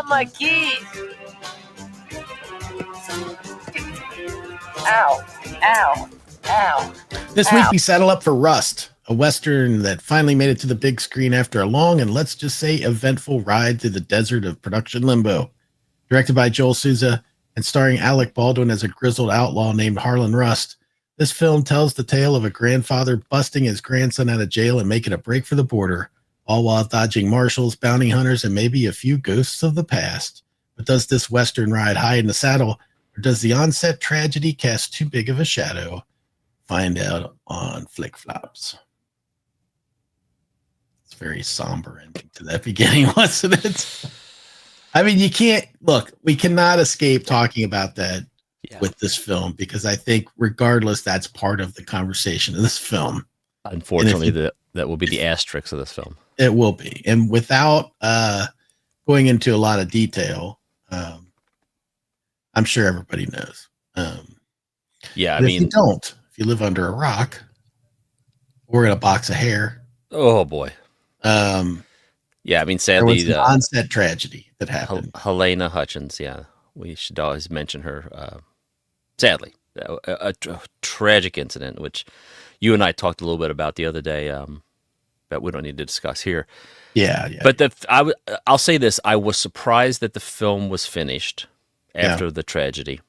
my keys. Ow, ow, ow. This week we saddle up for Rust, a Western that finally made it to the big screen after a long and let's just say eventful ride through the desert of production limbo. Directed by Joel Souza and starring Alec Baldwin as a grizzled outlaw named Harland Rust, this film tells the tale of a grandfather busting his grandson out of jail and making a break for the border, all while dodging marshals, bounty hunters, and maybe a few ghosts of the past. But does this Western ride high in the saddle, or does the onset tragedy cast too big of a shadow? Find out on Flick Flops. It's a very somber ending to that beginning, wasn't it? I mean, we cannot escape talking about that with this film, because I think regardless, that's part of the conversation of this film. Unfortunately, that will be the asterisk of this film. It will be. And without going into a lot of detail, I'm sure everybody knows. Yeah, if you don't, if you live under a rock or in a box of hair. Oh, boy. Yeah, I mean, sadly, there was an onset tragedy that happened. Helena Hutchins, yeah. We should always mention her. Sadly, a tragic incident, which you and I talked a little bit about the other day, that we don't need to discuss here. Yeah. But I'll say this. I was surprised that the film was finished after the tragedy.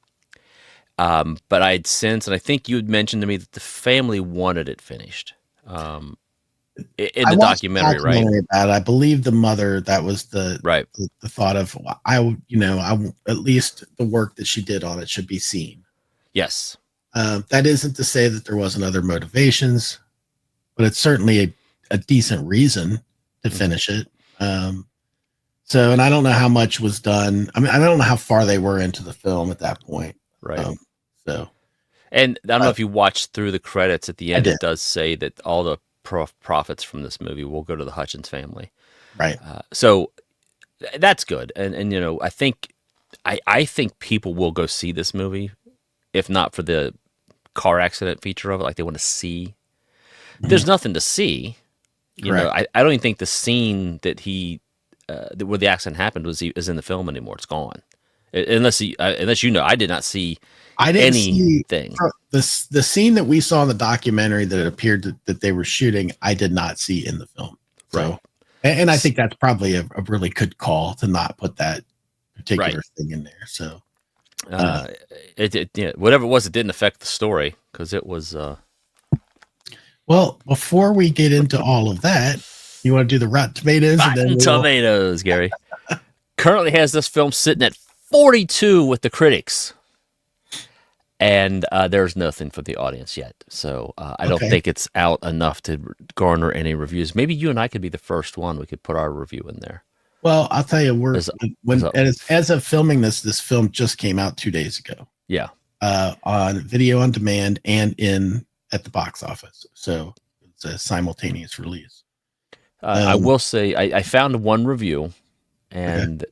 But I'd sensed, and I think you had mentioned to me that the family wanted it finished. In the documentary, right? About it. I believe the mother, that was the thought of, at least the work that she did on it should be seen. Yes. That isn't to say that there wasn't other motivations, but it's certainly a decent reason to finish it. And I don't know how much was done. I mean, I don't know how far they were into the film at that point. Right. And I don't know if you watched through the credits at the end, it does say that all the profits from this movie will go to the Hutchins family. Right. So that's good. And I think people will go see this movie, if not for the car accident feature of it, like they want to see. There's nothing to see. You know, I don't even think the scene that where the accident happened is in the film anymore. It's gone. Unless I did not see anything. The scene that we saw in the documentary that it appeared that they were shooting, I did not see in the film. So, right. And I think that's probably a really good call to not put that particular thing in there. So, whatever it was, it didn't affect the story because it was. Well, before we get into all of that, you want to do the Rotten Tomatoes? Rotten Tomatoes, Gary. Currently has this film sitting at 42 with the critics. And there's nothing for the audience yet. So I don't think it's out enough to garner any reviews. Maybe you and I could be the first one. We could put our review in there. Well, I'll tell you, as of filming this film just came out 2 days ago. Yeah. On video on demand and at the box office. So it's a simultaneous release. I will say I found one review and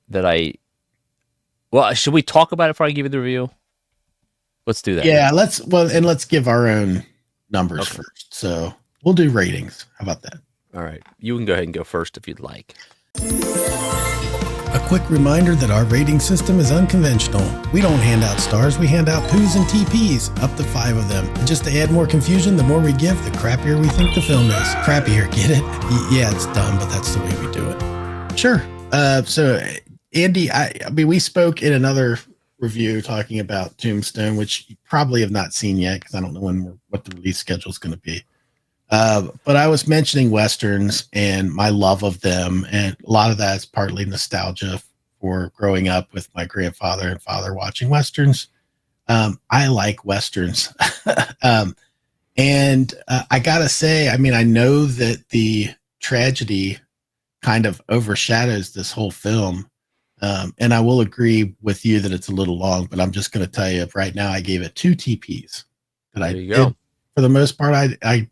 should we talk about it before I give you the review? Let's do that. Yeah, let's give our own numbers first. So we'll do ratings. How about that? All right. You can go ahead and go first if you'd like. A quick reminder that our rating system is unconventional. We don't hand out stars, we hand out poos and TPs, up to 5 of them. And just to add more confusion, the more we give, the crappier we think the film is. Crappier, get it? Yeah, it's dumb, but that's the way we do it. Sure. So Andy, we spoke in another review talking about Tombstone, which you probably have not seen yet because I don't know what the release schedule is going to be. But I was mentioning Westerns and my love of them, and a lot of that is partly nostalgia for growing up with my grandfather and father watching Westerns. I like Westerns. And I gotta say, I mean, I know that the tragedy kind of overshadows this whole film. And I will agree with you that it's a little long, but I'm just going to tell you right now, I gave it 2 TPs. There you go. For the most part, I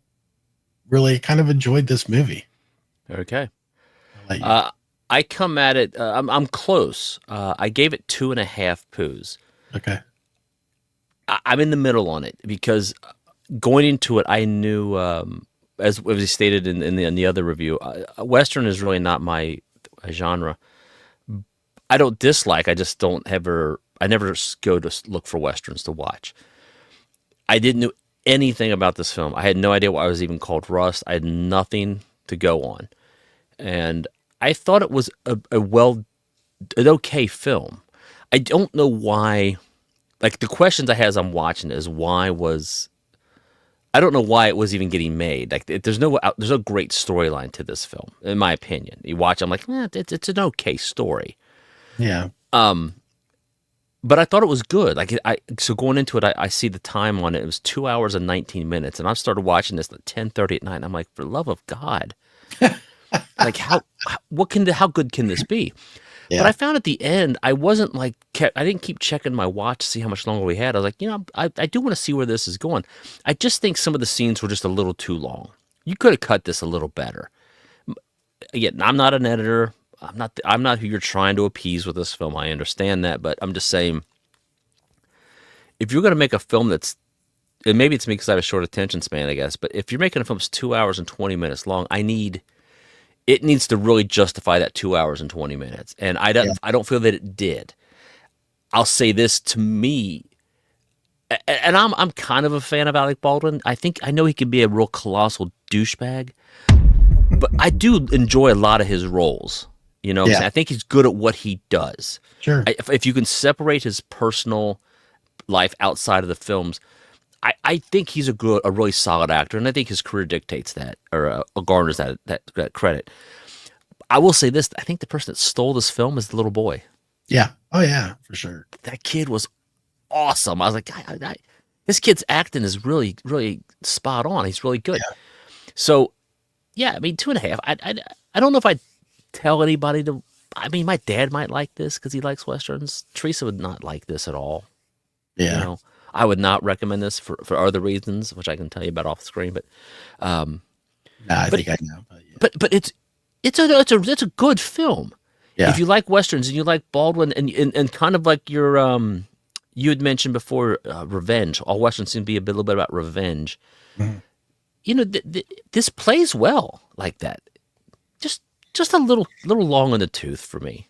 really kind of enjoyed this movie. Okay. I come at it. I'm close. I gave it 2.5 poos. Okay. I'm in the middle on it because going into it, I knew, as we stated in the other review, Western is really not my genre. I don't dislike. I just don't ever. I never go to look for westerns to watch. I didn't know anything about this film. I had no idea why it was even called Rust. I had nothing to go on, and I thought it was an okay film. I don't know why. Like the questions I had as I'm watching is why was I don't know why it was even getting made. Like there's no great storyline to this film, in my opinion. You watch, I'm like, it's an okay story. Yeah. But I thought it was good. So going into it, I see the time on it. It was 2 hours and 19 minutes, and I started watching this at 10:30 at night. And I'm like, for the love of God, like how good can this be? Yeah. But I found at the end, I wasn't like I didn't keep checking my watch to see how much longer we had. I was like, I do want to see where this is going. I just think some of the scenes were just a little too long. You could have cut this a little better. Again, I'm not an editor. I'm not who you're trying to appease with this film. I understand that, but I'm just saying, if you're going to make a film and maybe it's me because I have a short attention span, I guess, but if you're making a film that's 2 hours and 20 minutes long, it needs to really justify that 2 hours and 20 minutes. And I don't feel that it did. I'll say this to me, and I'm kind of a fan of Alec Baldwin. I know he can be a real colossal douchebag, but I do enjoy a lot of his roles. You know, I think he's good at what he does. Sure. If you can separate his personal life outside of the films, I think he's a really solid actor, and I think his career dictates that, or garners that credit. I will say this: I think the person that stole this film is the little boy. Yeah. Oh yeah, for sure. That kid was awesome. I was like, this kid's acting is really, really spot on. He's really good. Yeah. So, yeah, I mean, 2.5. I don't know if I'd tell anybody to. I mean, my dad might like this because he likes westerns. Teresa would not like this at all. Yeah. You know, I would not recommend this for other reasons, which I can tell you about off the screen. But, I think I know. But it's a good film. Yeah. If you like westerns and you like Baldwin and kind of like your you had mentioned before, revenge. All westerns seem to be a little bit about revenge. Mm-hmm. You know, this plays well like that. Just a little long in the tooth for me.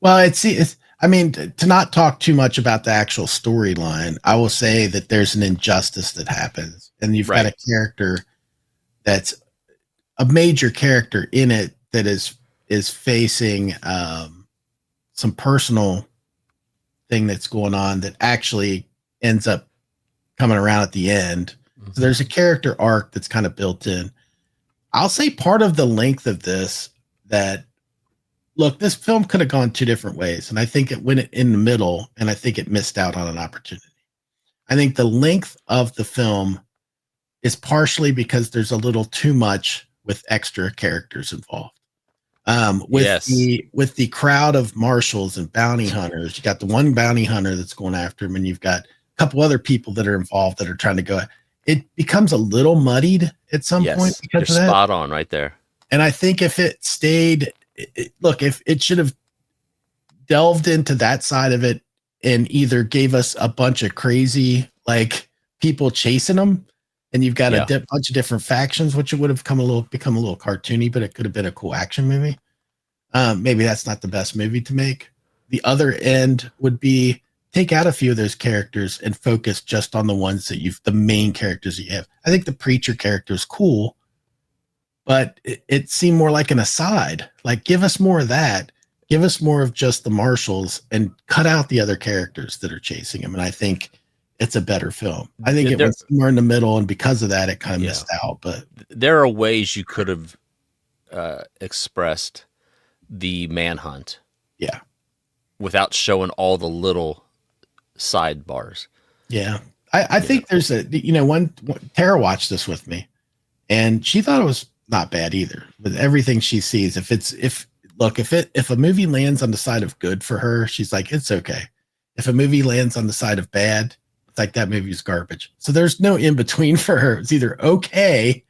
Well, it's. I mean, to not talk too much about the actual storyline, I will say that there's an injustice that happens, and you've got a character that's a major character in it that is facing some personal thing that's going on that actually ends up coming around at the end. Mm-hmm. So there's a character arc that's kind of built in. I'll say part of the length of this that, look, this film could have gone two different ways, and I think it went in the middle, and I think it missed out on an opportunity. I think the length of the film is partially because there's a little too much with extra characters involved. With the crowd of marshals and bounty hunters, you got the one bounty hunter that's going after him, and you've got a couple other people that are involved that are trying to go. It becomes a little muddied at some point because of that. Spot on right there. And I think if it stayed, if it should have delved into that side of it and either gave us a bunch of crazy like people chasing them, and you've got a bunch of different factions, which it would have become a little cartoony, but it could have been a cool action movie. Maybe that's not the best movie to make. The other end would be take out a few of those characters and focus just on the ones that the main characters that you have. I think the preacher character is cool, but it seemed more like an aside. Like, give us more of that. Give us more of just the marshals and cut out the other characters that are chasing him. And I think it's a better film. I think it went somewhere in the middle, and because of that, it kind of missed out. But there are ways you could have expressed the manhunt, without showing all the little sidebars. Yeah, I think there's one. Tara watched this with me, and she thought it was not bad either. With everything she sees, if a movie lands on the side of good for her, she's like, it's okay. If a movie lands on the side of bad, it's like that movie's garbage. So there's no in between for her. It's either okay.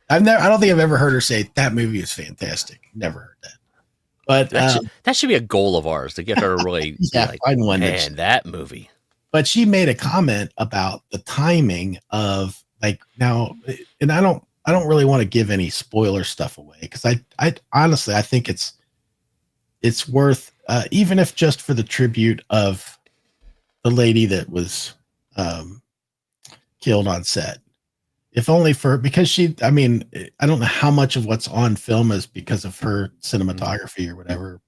I don't think I've ever heard her say that movie is fantastic. Never heard that. But that should be a goal of ours to get her to really find one. Man, that movie. But she made a comment about the timing of now, and I don't really want to give any spoiler stuff away because I honestly, I think it's it's worth, even if just for the tribute of the lady that was killed on set. If only for, because she, I mean, I don't know how much of what's on film is because of her cinematography or whatever.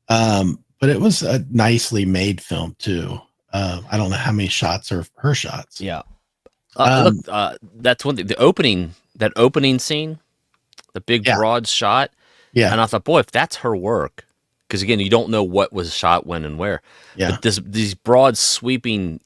But it was a nicely made film too. I don't know how many shots are her shots. Yeah. Look, that's one thing. That opening scene, the big broad shot. Yeah. And I thought, boy, if that's her work, because again, you don't know what was shot when and where. Yeah. But these broad sweeping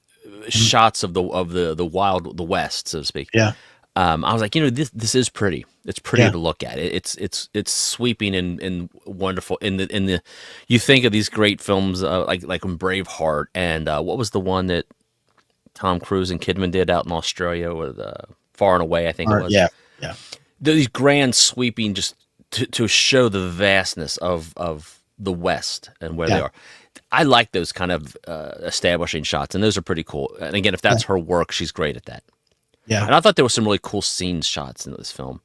shots of the wild, the West, so to speak. Yeah. I was like, this is pretty. It's pretty to look at. It's sweeping and wonderful. In the you think of these great films like in Braveheart and what was the one that Tom Cruise and Kidman did out in Australia with Far and Away, I think it was. Yeah. These grand sweeping just to show the vastness of the West and where they are. I like those kind of establishing shots, and those are pretty cool. And again, if that's her work, she's great at that. Yeah. And I thought there were some really cool scene shots in this film.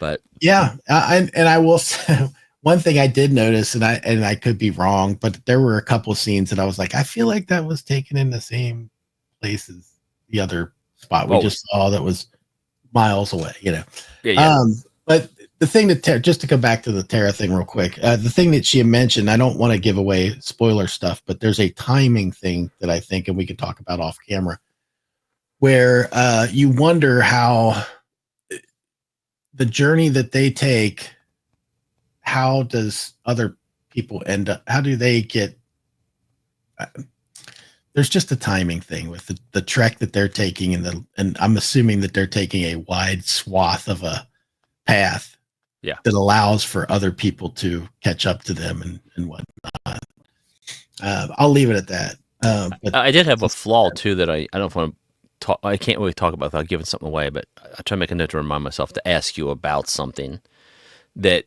But I will say one thing I did notice, and I could be wrong, but there were a couple of scenes that I was like, I feel like that was taken in the same place as the other spot we just saw that was miles away, Yeah. But the thing that just to go back to the Tara thing real quick, the thing that she mentioned, I don't want to give away spoiler stuff, but there's a timing thing that I think, and we could talk about off camera, where you wonder how the journey that they take, how does other people end up, how do they get, there's just a timing thing with the trek that they're taking, and I'm assuming that they're taking a wide swath of a path that allows for other people to catch up to them and whatnot. I'll leave it at that. But I did have a flaw too that I don't want to talk. I can't really talk about without giving something away. But I try to make a note to remind myself to ask you about something that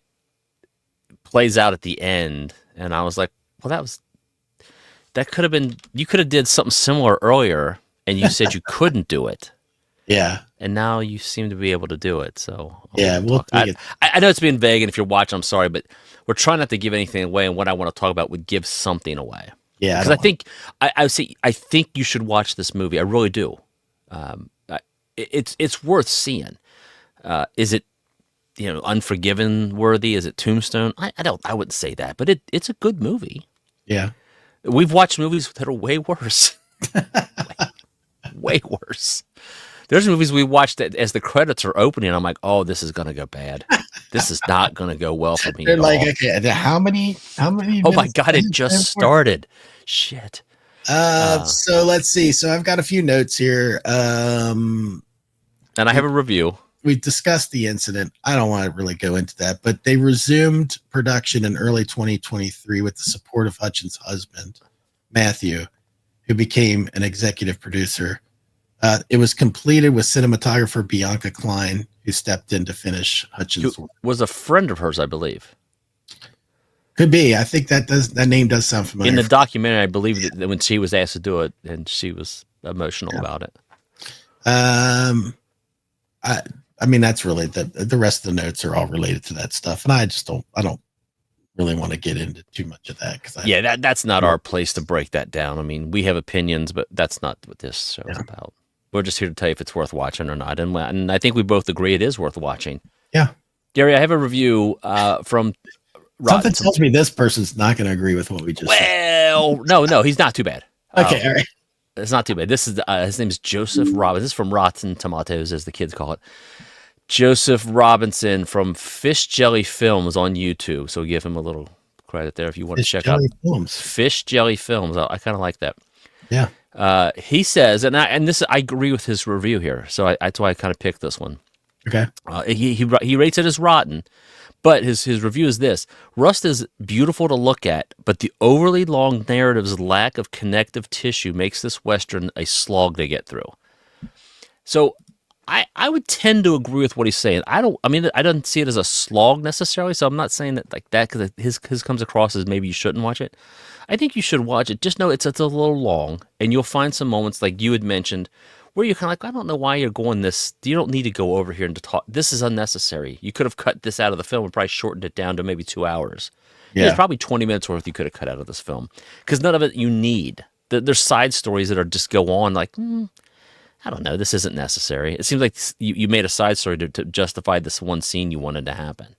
plays out at the end, and I was like, well, that could have been, you could have did something similar earlier, and you said you couldn't do it. Yeah. And now you seem to be able to do it. So I know it's being vague, and if you're watching, I'm sorry, but we're trying not to give anything away. And what I want to talk about would give something away. Yeah, because I think you should watch this movie. I really do. It's worth seeing. Is it Unforgiven worthy? Is it Tombstone? I wouldn't say that, but it's a good movie. Yeah, we've watched movies that are way worse. way worse. There's movies we watched that as the credits are opening, I'm like, oh, this is gonna go bad. This is not gonna go well for me. They're at like, all. Okay, how many? Oh my God, it just started. Shit. So let's see. So I've got a few notes here. And I have a review. We've discussed the incident. I don't want to really go into that, but they resumed production in early 2023 with the support of Hutchins' husband, Matthew, who became an executive producer. It was completed with cinematographer Bianca Klein, who stepped in to finish Hutchins' work. Was a friend of hers, I believe. Could be. I think that name does sound familiar. In the documentary, I believe that when she was asked to do it, and she was emotional about it. I mean, that's really the rest of the notes are all related to that stuff, and I don't really want to get into too much of that because that's not our place to break that down. I mean, we have opinions, but that's not what this show is about. We're just here to tell you if it's worth watching or not, and I think we both agree it is worth watching. Yeah, Gary, I have a review from. Something tells me this person's not going to agree with what we just said. Well, no, he's not too bad. Okay, all right. It's not too bad. This is his name is Joseph Robinson. This is from Rotten Tomatoes, as the kids call it. Joseph Robinson from Fish Jelly Films on YouTube. So give him a little credit there if you want to check out Fish Jelly Films. I kind of like that. Yeah. He says, and I agree with his review here. So that's why I kind of picked this one. Okay. He rates it as rotten. But his review is this: Rust is beautiful to look at, but the overly long narrative's lack of connective tissue makes this Western a slog to get through. So I would tend to agree with what he's saying. I don't see it as a slog necessarily, so I'm not saying that like that because his comes across as maybe you shouldn't watch it. I think you should watch it. Just know it's a little long, and you'll find some moments like you had mentioned where you're kind of like, I don't know why you're going this. You don't need to go over here and to talk. This is unnecessary. You could have cut this out of the film and probably shortened it down to maybe 2 hours. There's probably 20 minutes worth you could have cut out of this film because none of it you need. There's side stories that are just go on like, I don't know, this isn't necessary. It seems like you made a side story to justify this one scene you wanted to happen.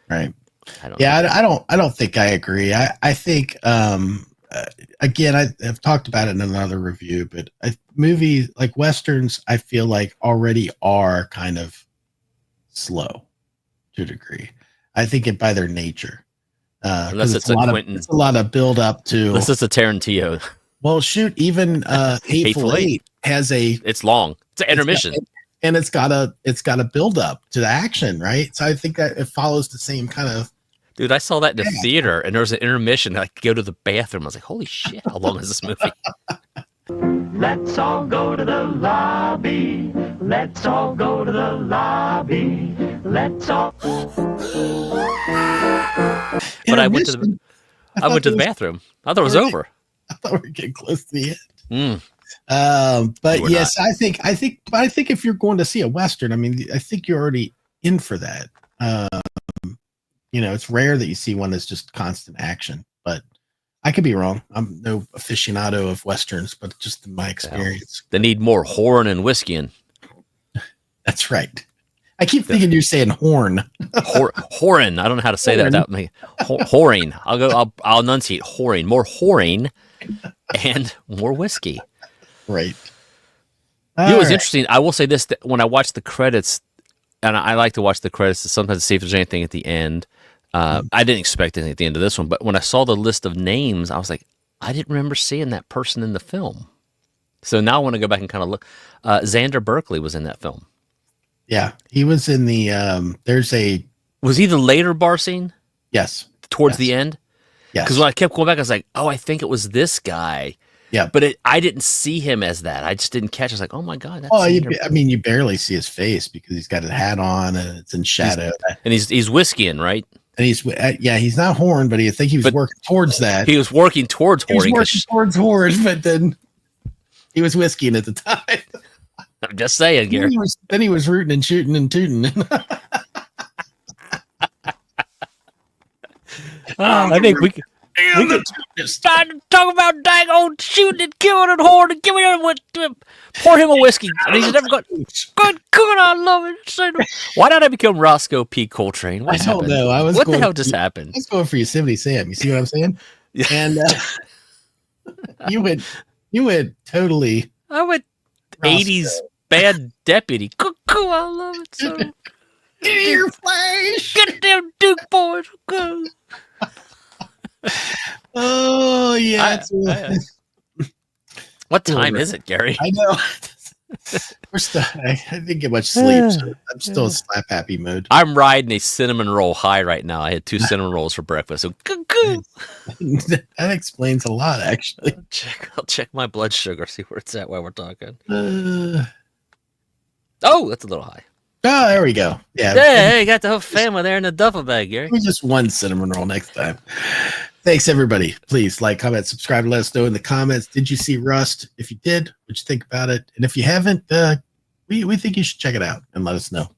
Right. I don't think I agree. I think, again, I've talked about it in another review, but movies like Westerns, I feel like already are kind of slow to a degree. I think it by their nature. Unless it's a lot of build up to. Unless it's a Tarantino. Well, shoot, even Hateful Eight has it's long. It's an intermission. It's got a build up to the action, right? So I think that it follows the same kind of. Dude, I saw that in the theater, and there was an intermission. I could go to the bathroom. I was like, "Holy shit! How long is this movie?" Let's all go to the lobby. Let's all go to the lobby. Let's all. But I went to the bathroom. I thought it was over. I thought we were getting close to the end. But yes, I think if you're going to see a Western, I mean, I think you're already in for that. It's rare that you see one that's just constant action, but I could be wrong. I'm no aficionado of Westerns, but just in my experience. They need more horn and whiskey in. That's right. I keep thinking you're saying horn. Whoring. I don't know how to say that without me. Whoring. I'll enunciate whoring. More whoring and more whiskey. Right. It was interesting. I will say this, that when I watched the credits, and I like to watch the credits to sometimes see if there's anything at the end. I didn't expect anything at the end of this one, but when I saw the list of names, I was like, I didn't remember seeing that person in the film. So now I want to go back and kind of look. Xander Berkeley was in that film. Yeah, he was in the. Was he the later bar scene? Yes. Towards the end. Yes. Because when I kept going back, I was like, oh, I think it was this guy. Yeah, but I didn't see him as that. I just didn't catch. I was like, "Oh my god!" That's you barely see his face because he's got a hat on and it's in shadow. And he's whiskeying, right? And he's not horn, but I think he was working towards that. He was working towards horn. But then he was whiskeying at the time. I'm just saying, Gary. Then he was rooting and shooting and tooting. I think we could talk about dang old shooting and killing and horn and giving him pour him a whiskey. And he's never got good. I love it. Why did I become Roscoe P. Coltrane? What happened? Know. What the hell just happened? I was going for Yosemite Sam. You see what I'm saying? Yeah. And you went totally. I went Roscoe. 80s bad deputy. I love it so. Get in your flash. Get them Duke boys. Go. Oh yeah. What time is it, Gary? I know. I didn't get much sleep, so I'm still in slap happy mode. I'm riding a cinnamon roll high right now. I had 2 cinnamon rolls for breakfast. So that explains a lot, actually. I'll check my blood sugar, see where it's at while we're talking. Oh, that's a little high. Oh, there we go. Yeah. Hey, got the whole family there in the duffel bag, Gary. We just one cinnamon roll next time. Thanks, everybody. Please like, comment, subscribe, and let us know in the comments. Did you see Rust? If you did, what'd you think about it? And if you haven't, we think you should check it out and let us know.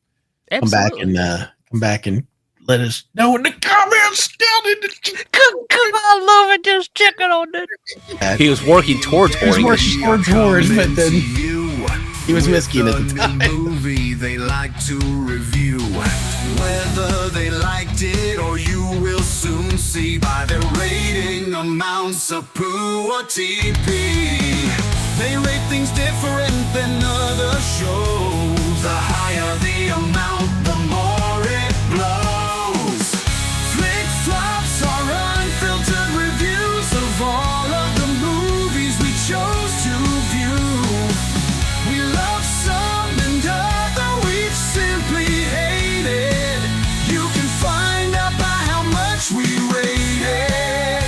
Absolutely. Come back and let us know in the comments. I love it. Just checking on it. He was working towards horn, but then he was whiskeying at the time. Movie they like to review. Whether they liked it or you will soon see by their rating amounts of poo or TP. They rate things different than other shows. The higher the amount, the more it blows. Flick flops are unfiltered reviews of all of the movies we chose to view. We love some and other we've simply hated. You can find out by how much we rate it.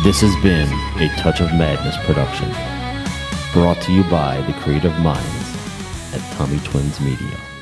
This has been a Touch of Madness production. Brought to you by the creative minds at Tommy Twins Media.